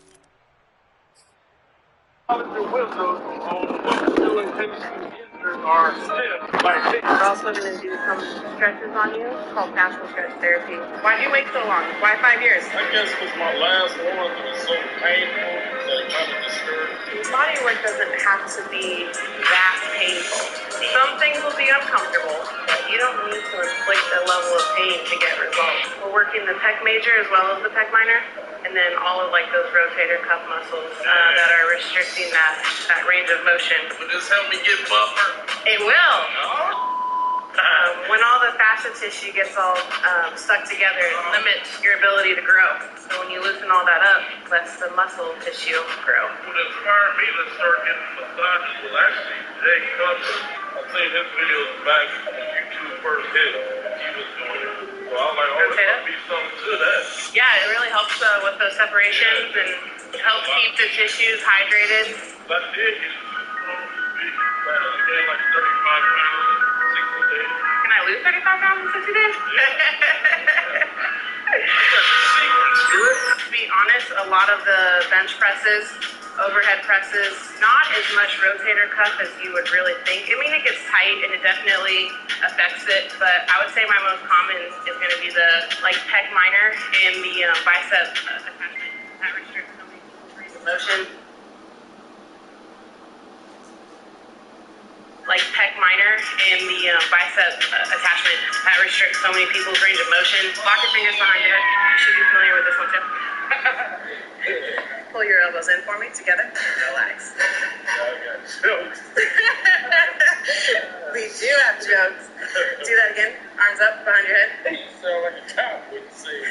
Your wisdom on what to do in case you injured or stiff, like this. We're also going to do some stretches on you. It's called passive stretch therapy. Why did you wait so long? Why 5 years? I guess because my last one was so painful that it kind of discouraged me. Body work doesn't have to be that painful. Some things will be uncomfortable, but you don't need to inflict a level of pain to get results. We're working the pec major as well as the pec minor, and then all of like those rotator cuff muscles that are restricting that range of motion. Will this help me get buffer? It will. When all the fascia tissue gets all stuck together, it limits your ability to grow. So when you loosen all that up, it lets the muscle tissue grow. What inspired me to start getting massages was actually Jay Cutler. I seen his videos back when YouTube first hit. He was doing it. So I was like, oh, there must be something to that. Yeah, it really helps with those separations and helps keep the tissues hydrated. I did get I gained like 35 pounds in 60 days. Can I lose 35 pounds in 60 days? To be honest, a lot of the bench presses, overhead presses, not as much rotator cuff as you would really think. I mean, it gets tight and it definitely affects it, but I would say my most common is going to be the like pec minor and the bicep attachment. That restricts so many people's range of motion. Like pec minor and the bicep attachment. That restricts so many people's range of motion. Lock your fingers behind your head. You should be familiar with this one too. Pull your elbows in for me together and relax. We do have jokes. Do that again. Arms up behind your head. You sound like a cop when you say it.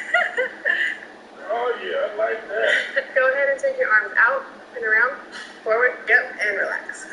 Oh yeah, I like that. Go ahead and take your arms out and around, forward, yep, and relax.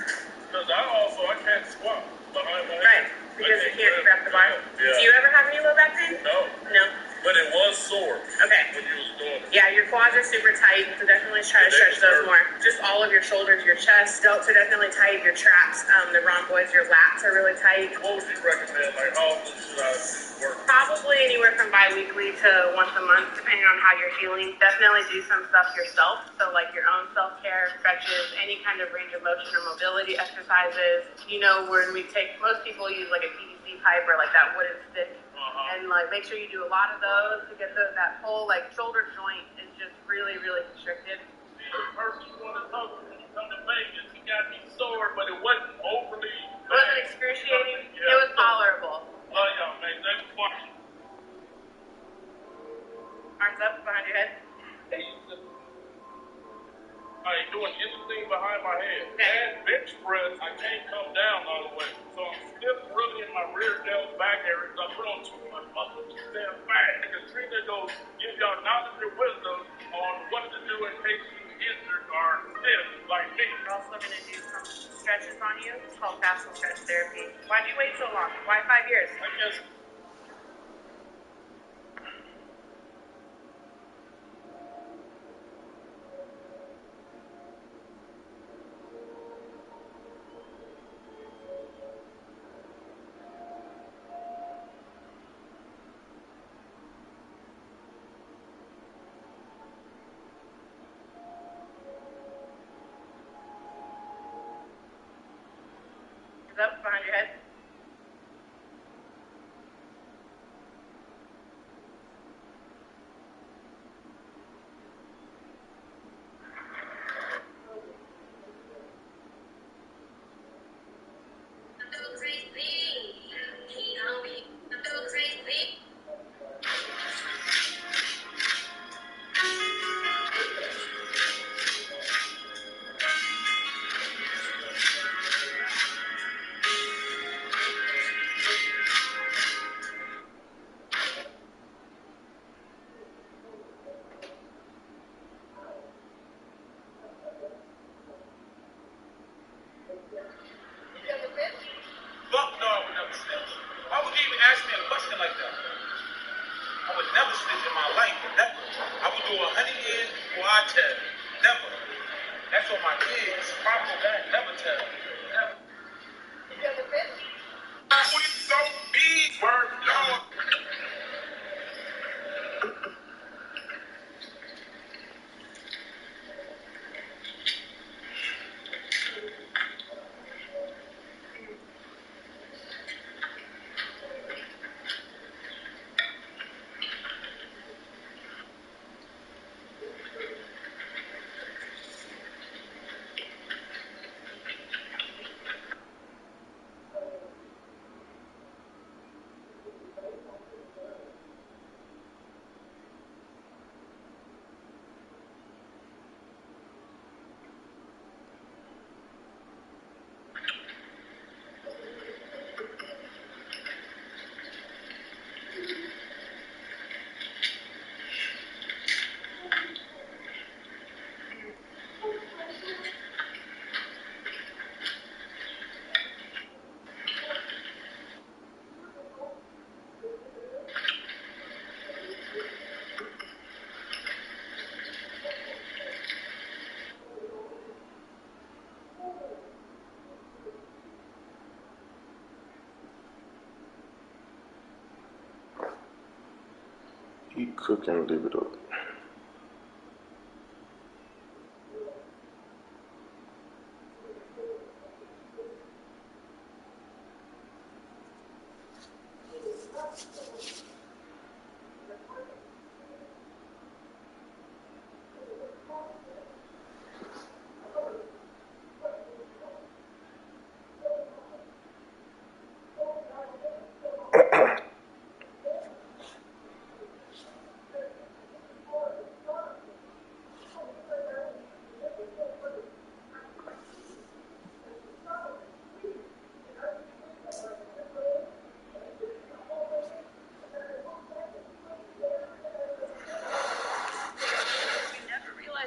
Because I can't squat behind my head. Right, because you can't grab the bar. Yeah. Do you ever have any low back pain? No. No. But it was sore. Okay. When you was doing it. Yeah, your quads are super tight, so definitely try to stretch those more. Just all of your shoulders, your chest, delts are definitely tight, your traps, the rhomboids, your lats are really tight. What would you recommend? Like, how often should I work? Probably anywhere from bi-weekly to once a month, depending on how you're feeling. Definitely do some stuff yourself, so like your own self-care, stretches, any kind of range of motion or mobility exercises. You know, when we take, most people use like a PVC pipe or like that wooden stick. And like make sure you do a lot of those to get that whole like shoulder joint is just really, really constricted. The person you want to talk to when you come to Vegas, he got me sore, but it wasn't overly It wasn't excruciating. Yeah. It was tolerable. Love y'all, man. Thanks for watching. Arms up behind your head. I ain't doing anything behind my head. Okay. And bench press, I can't come down all the way. So I'm still really in my rear delt back area. So I put on too much muscle too damn fast. Katrina goes, give y'all knowledge and wisdom on what to do in case you injured or stiff like me. We're also going to do some stretches on you. It's called passive stretch therapy. Why did you wait so long? Why 5 years? I guess. Up behind your head. tell you. Never. That's what my kids, Papa, Dad, never tell me. Never. You got the fish? We so big, bird dog. Eat, cook, and live it up.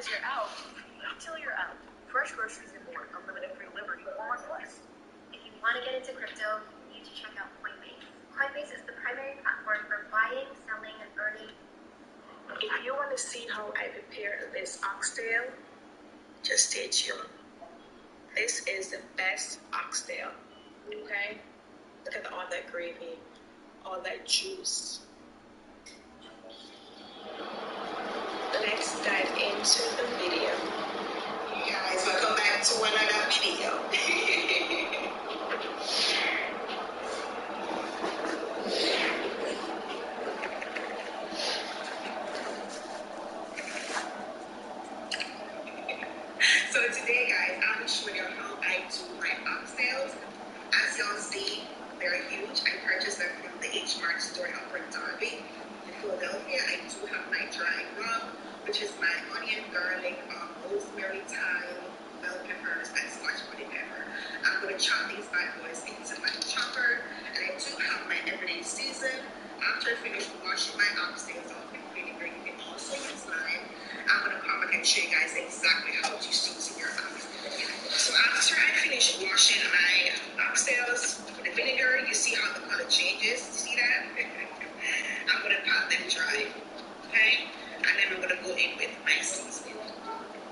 You're out. Wait till you're out. Fresh groceries and more. Unlimited free delivery. Walmart Plus. If you want to get into crypto, you need to check out Coinbase. Coinbase is the primary platform for buying, selling, and earning. If you want to see how I prepare this oxtail, just stay tuned. This is the best oxtail. Okay? Look at all that gravy, all that juice. Let's dive into the video. You guys, welcome back to another video. So today, guys, I'll be showing you how I do my oxtails. As y'all see, they're huge. I purchased them from the H Mart store in Upper Darby in Philadelphia. I do have my dry rub, which is my onion, garlic, rosemary, thyme, bell peppers, and scotch bonnet pepper. I'm going to chop these bad boys into my chopper, and I do have my everyday season. After I finish washing my oxtails off with vinegar, you can also use lime. I'm going to come back and show you guys exactly how to season your oxtails. So after I finish washing my oxtails with the vinegar, you see how the color changes? See that? I'm going to pat them dry, okay? And then I'm going to go in with my seasoning.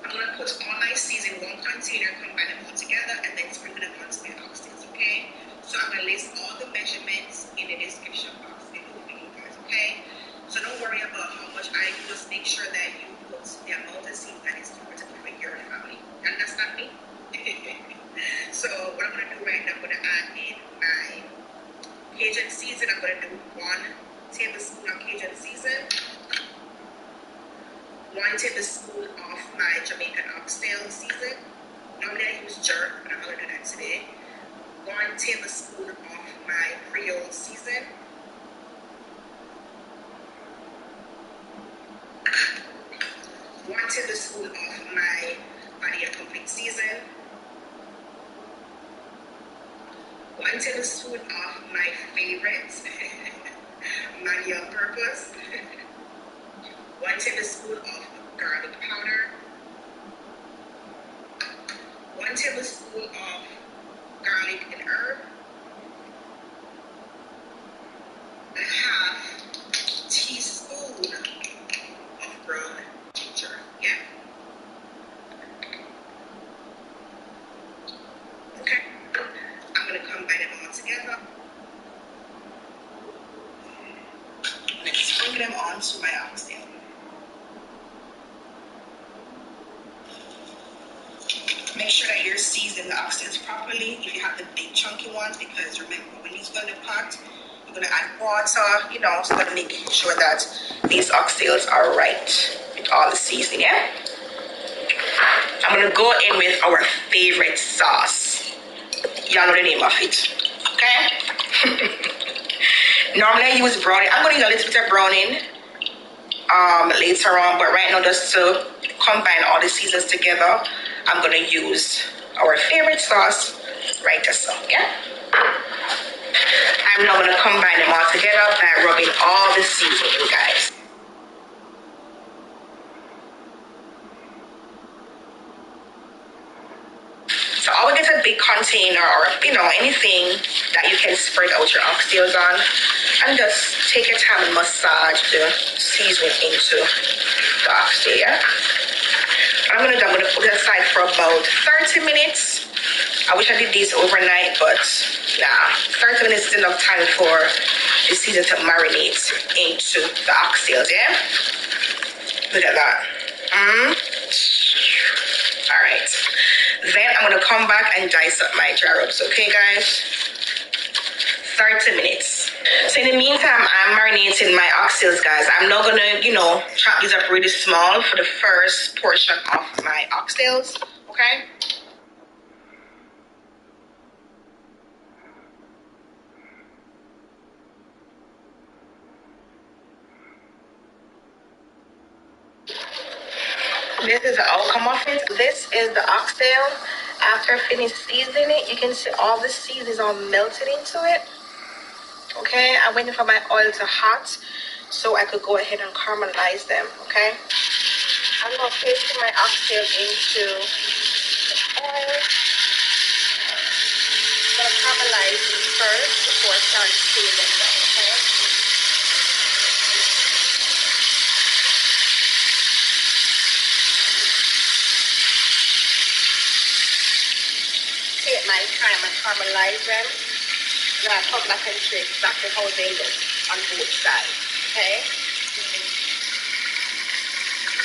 I'm going to put all my seasoning in one container, combine them all together, and then sprinkle them onto my oxtails, okay? So I'm going to list all the measurements in the description box below for you guys, okay? So don't worry about how much I do, just make sure that you put the amount of seasoning that is comfortable for your family. And that's not me. So what I'm going to do right now, I'm going to add in my Cajun season. I'm going to do 1 tablespoon of Cajun season. 1 tablespoon of my Jamaican oxtail season. Normally I use jerk, but I'm going to do that today. 1 tablespoon of my Creole season. 1 tablespoon of my Badia Complete season. 1 tablespoon of my favorite Maggi on purpose. 1 tablespoon of garlic powder. 1 tablespoon of garlic and herb. 1/2 teaspoon of ground ginger. Yeah. Make sure that you're seasoning the oxtails properly if you have the big chunky ones, because remember, when you go in the pot, you're going to add water, you know, so I'm going to make sure that these oxtails are right with all the seasoning, yeah? I'm going to go in with our favorite sauce. Y'all know the name of it, okay? Normally I use browning. I'm going to use a little bit of browning later on, but right now, just to combine all the seasons together, I'm going to use our favorite sauce right just so, yeah? I'm now going to combine them all together by rubbing all the seasoning, guys. So I will get a big container or, you know, anything that you can spread out your oxtails on, and just take your time and massage the seasoning into the oxtail, yeah? I'm gonna put it aside for about 30 minutes. I wish I did these overnight, but nah, 30 minutes is enough time for the season to marinate into the oxtails, yeah? Look at that. All right. Then I'm gonna come back and dice up my dry rubs, okay, guys? 30 minutes. So in the meantime, I'm marinating my oxtails, guys. I'm not gonna, you know, chop these up really small for the first portion of my oxtails, okay? This is the outcome of it. This is the oxtail. After I finish seasoning it, you can see all the seasons all melted into it. Okay, I'm waiting for my oil to hot so I could go ahead and caramelize them, okay? I'm going to place my oxtail into the oil. I'm going to caramelize them first before I start seasoning them, okay? Take my time and caramelize them. Then I come back and show exactly how they look on both sides, okay?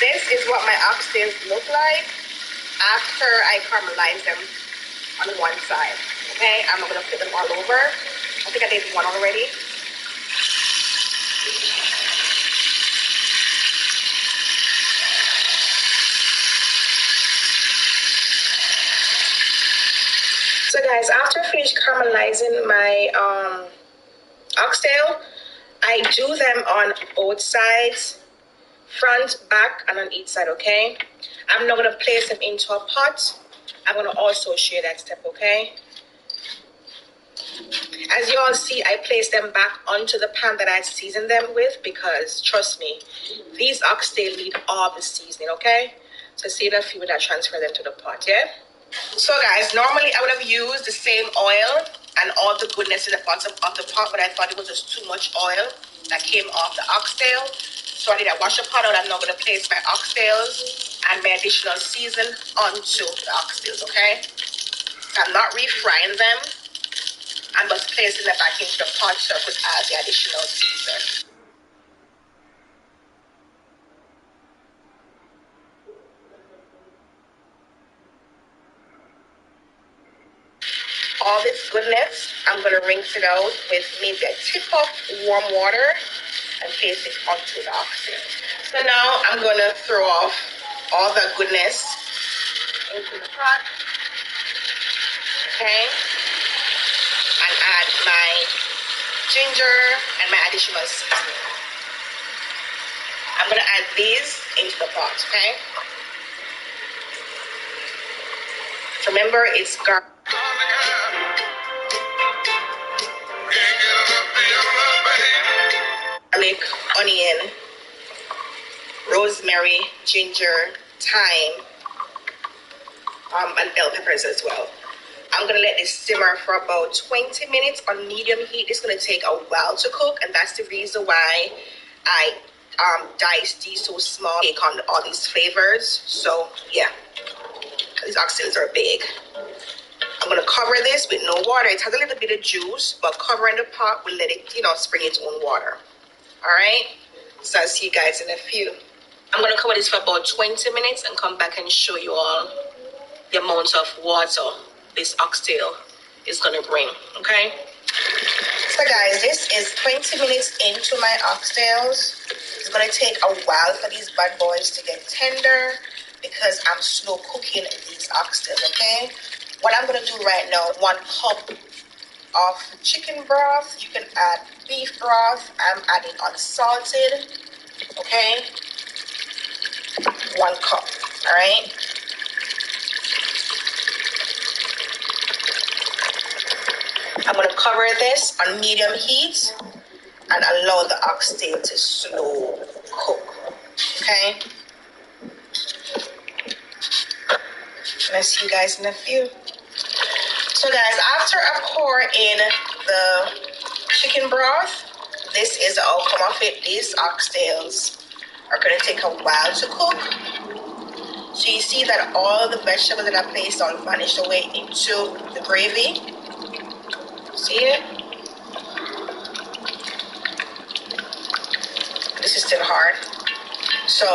This is what my oxtails look like after I caramelize them on one side, okay? I'm not gonna put them all over. I think I did one already. So guys, after I finish caramelizing my oxtail, I do them on both sides, front, back, and on each side, okay? I'm not gonna place them into a pot. I'm gonna also share that step, okay? As you all see, I place them back onto the pan that I seasoned them with, because trust me, these oxtail need all the seasoning, okay? So see the few that transfer them to the pot, yeah? So guys, normally I would have used the same oil and all the goodness in the bottom of the pot, but I thought it was just too much oil that came off the oxtail. So I did a wash the pot out. I'm now going to place my oxtails and my additional season onto the oxtails, okay? So I'm not refrying them. I'm just placing them back into the pot so I could add the additional season. All this goodness, I'm going to rinse it out with maybe a tip of warm water and place it onto the oxtail. So now I'm going to throw off all the goodness into the pot, okay? And add my ginger and my additional seasoning. I'm going to add these into the pot, okay? Remember, it's garlic, onion, rosemary, ginger, thyme, and bell peppers as well. I'm going to let this simmer for about 20 minutes on medium heat. It's going to take a while to cook, and that's the reason why I diced these so small, take on all these flavors. So yeah, these oxtails are big. I'm going to cover this with no water. It has a little bit of juice, but covering the pot will let it, spring its own water. All right? So I'll see you guys in a few. I'm going to cover this for about 20 minutes and come back and show you all the amount of water this oxtail is going to bring, okay? So guys, this is 20 minutes into my oxtails. It's going to take a while for these bad boys to get tender because I'm slow cooking these oxtails, okay? What I'm going to do right now, 1 cup of chicken broth. You can add beef broth. I'm adding unsalted, okay? 1 cup, all right? I'm going to cover this on medium heat and allow the oxtail to slow cook, okay? And I'll see you guys in a few. So guys, after I pour in the chicken broth, this is the outcome of it. These oxtails are going to take a while to cook. So you see that all the vegetables that I placed on vanished away into the gravy. See it? This is still hard. So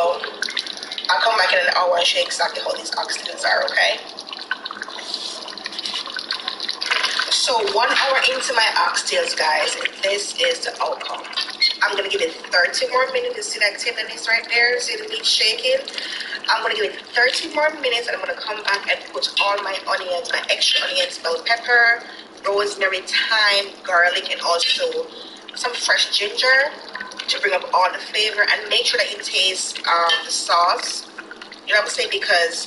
I'll come back in an hour and show you exactly how these oxtails are, okay? So 1 hour into my oxtails, guys, this is the outcome. I'm going to give it 30 more minutes. You see that tenderness right there? See the meat shaking? I'm going to give it 30 more minutes and I'm going to come back and put all my onions, my extra onions, bell pepper, rosemary, thyme, garlic, and also some fresh ginger to bring up all the flavor and make sure that you taste the sauce. You know what I'm saying? Because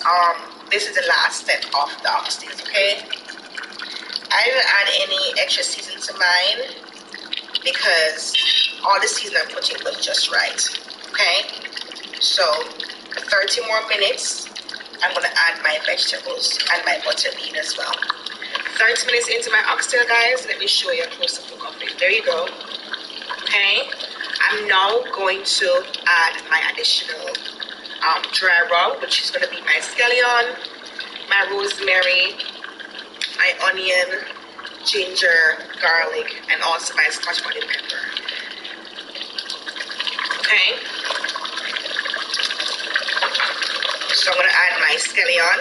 this is the last step of the oxtails, okay? I didn't add any extra seasoning to mine because all the seasoning I put in was just right, okay? So 30 more minutes, I'm going to add my vegetables and my butter bean as well. 30 minutes into my oxtail, guys, let me show you a close-up look of it. There you go, okay? I'm now going to add my additional dry rub, which is going to be my scallion, my rosemary, my onion, ginger, garlic, and also my scotch bonnet pepper. Okay. So I'm going to add my scallion,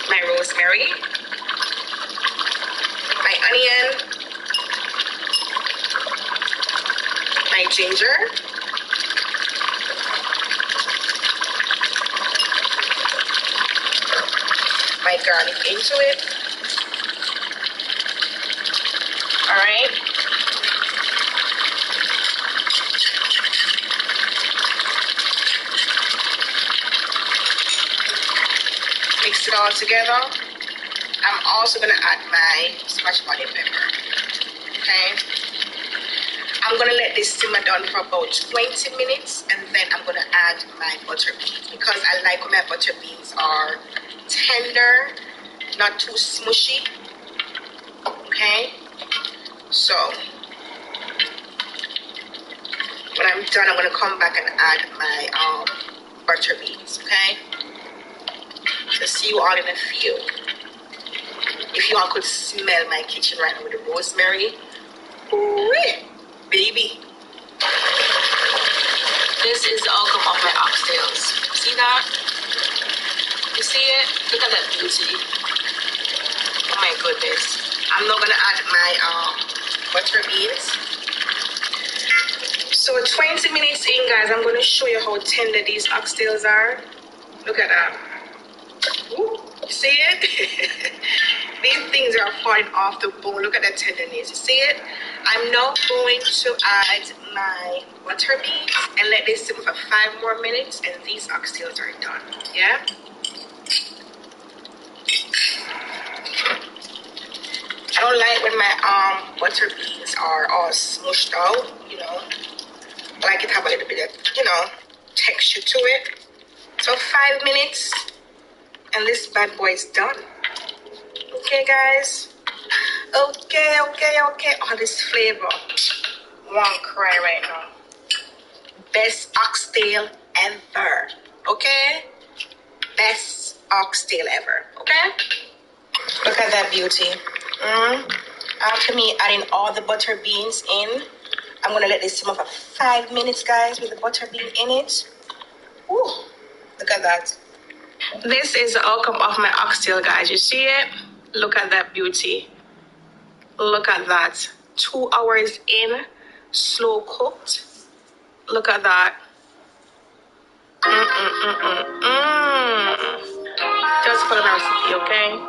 my rosemary, my onion, my ginger, my garlic into it. All right. Mix it all together. I'm also going to add my scotch bonnet pepper. Okay. I'm going to let this simmer down for about 20 minutes and then I'm going to add my butter beans because I like when my butter beans are tender, not too smushy. Okay. So when I'm done, I'm going to come back and add my butter beans. Okay. So see you all in a few. If you all could smell my kitchen right now with the rosemary. Ooh, baby. This is the outcome of my oxtails. See that? You see it? Look at that beauty. Oh my goodness. I'm not gonna add my butter beans. So 20 minutes in, guys, I'm gonna show you how tender these oxtails are. Look at that. Ooh, you see it? These things are falling off the bone. Look at that tenderness. You see it? I'm now going to add my butter beans and let this simmer for 5 more minutes and these oxtails are done. Yeah? I don't like when my butter beans are all smushed out, you know. I like it to have a little bit of, you know, texture to it. So 5 minutes and this bad boy is done. Okay, guys. Okay. Oh, this flavor. Won't cry right now. Best oxtail ever. Okay? Best oxtail ever. Okay? Look at that beauty. After me adding all the butter beans in, I'm going to let this simmer for 5 minutes, guys, with the butter bean in it. Ooh, look at that. This is the outcome of my oxtail, guys. You see it? Look at that beauty. Look at that. 2 hours in, slow cooked. Look at that. Just for the recipe, okay?